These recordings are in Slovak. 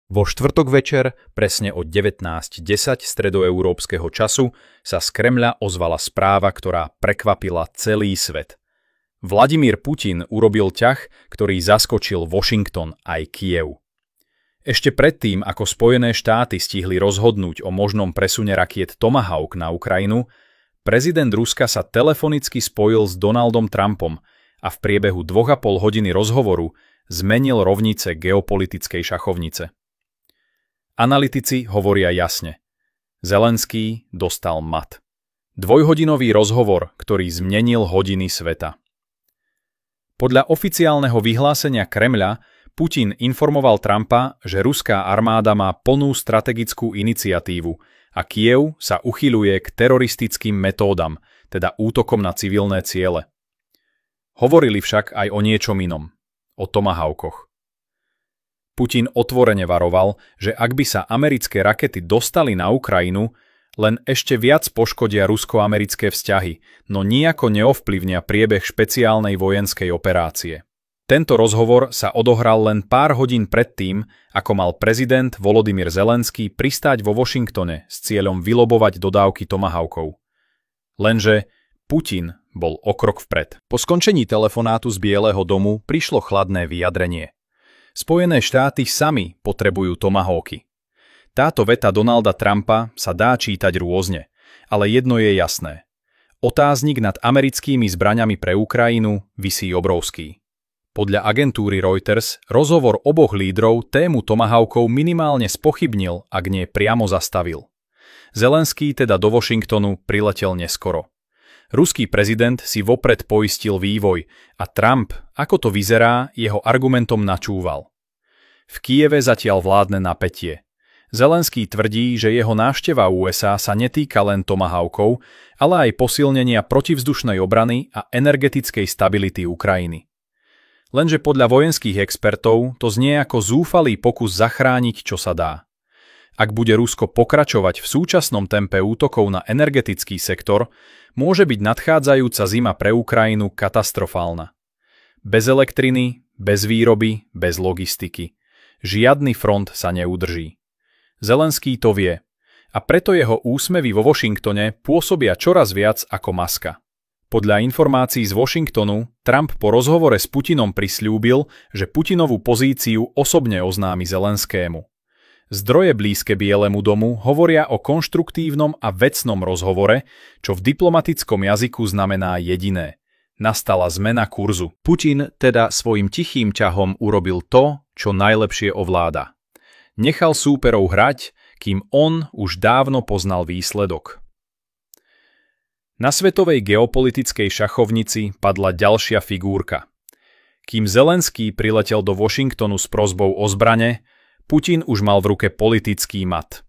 Vo štvrtok večer, presne o 19:10 stredoeurópskeho času, sa z Kremľa ozvala správa, ktorá prekvapila celý svet. Vladimír Putin urobil ťah, ktorý zaskočil Washington aj Kyjev. Ešte predtým, ako Spojené štáty stihli rozhodnúť o možnom presune rakiet Tomahawk na Ukrajinu, prezident Ruska sa telefonicky spojil s Donaldom Trumpom a v priebehu 2,5 hodiny rozhovoru zmenil rovnice geopolitickej šachovnice. Analytici hovoria jasne. Zelenský dostal mat. Dvojhodinový rozhovor, ktorý zmenil hodiny sveta. Podľa oficiálneho vyhlásenia Kremľa Putin informoval Trumpa, že ruská armáda má plnú strategickú iniciatívu a Kyjev sa uchyľuje k teroristickým metódam, teda útokom na civilné ciele. Hovorili však aj o niečom inom, o Tomahawkoch. Putin otvorene varoval, že ak by sa americké rakety dostali na Ukrajinu, len ešte viac poškodia rusko-americké vzťahy, no nijako neovplyvnia priebeh špeciálnej vojenskej operácie. Tento rozhovor sa odohral len pár hodín predtým, ako mal prezident Volodymyr Zelenský pristáť vo Washingtone s cieľom vylobovať dodávky Tomahawkov. Lenže Putin bol o krok vpred. Po skončení telefonátu z Bieleho domu prišlo chladné vyjadrenie. Spojené štáty sami potrebujú Tomahawky. Táto veta Donalda Trumpa sa dá čítať rôzne, ale jedno je jasné. Otáznik nad americkými zbraňami pre Ukrajinu visí obrovský. Podľa agentúry Reuters rozhovor oboch lídrov tému Tomahawkov minimálne spochybnil, ak nie priamo zastavil. Zelenský teda do Washingtonu priletel neskoro. Ruský prezident si vopred poistil vývoj a Trump, ako to vyzerá, jeho argumentom načúval. V Kyjeve zatiaľ vládne napätie. Zelenský tvrdí, že jeho návšteva USA sa netýka len Tomahawkov, ale aj posilnenia protivzdušnej obrany a energetickej stability Ukrajiny. Lenže podľa vojenských expertov to znie ako zúfalý pokus zachrániť, čo sa dá. Ak bude Rusko pokračovať v súčasnom tempe útokov na energetický sektor, môže byť nadchádzajúca zima pre Ukrajinu katastrofálna. Bez elektriny, bez výroby, bez logistiky. Žiadny front sa neudrží. Zelenský to vie a preto jeho úsmevy vo Washingtone pôsobia čoraz viac ako maska. Podľa informácií z Washingtonu Trump po rozhovore s Putinom prisľúbil, že Putinovú pozíciu osobne oznámi Zelenskému. Zdroje blízke Bielemu domu hovoria o konštruktívnom a vecnom rozhovore, čo v diplomatickom jazyku znamená jediné. Nastala zmena kurzu. Putin teda svojim tichým ťahom urobil to, čo najlepšie ovláda. Nechal súperov hrať, kým on už dávno poznal výsledok. Na svetovej geopolitickej šachovnici padla ďalšia figúrka. Kým Zelenský priletel do Washingtonu s prosbou o zbrane, Putin už mal v ruke politický mat.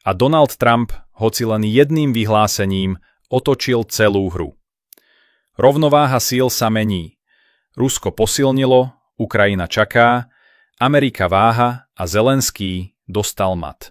A Donald Trump, hoci len jedným vyhlásením, otočil celú hru. Rovnováha síl sa mení. Rusko posilnilo, Ukrajina čaká, Amerika váha a Zelenský dostal mat.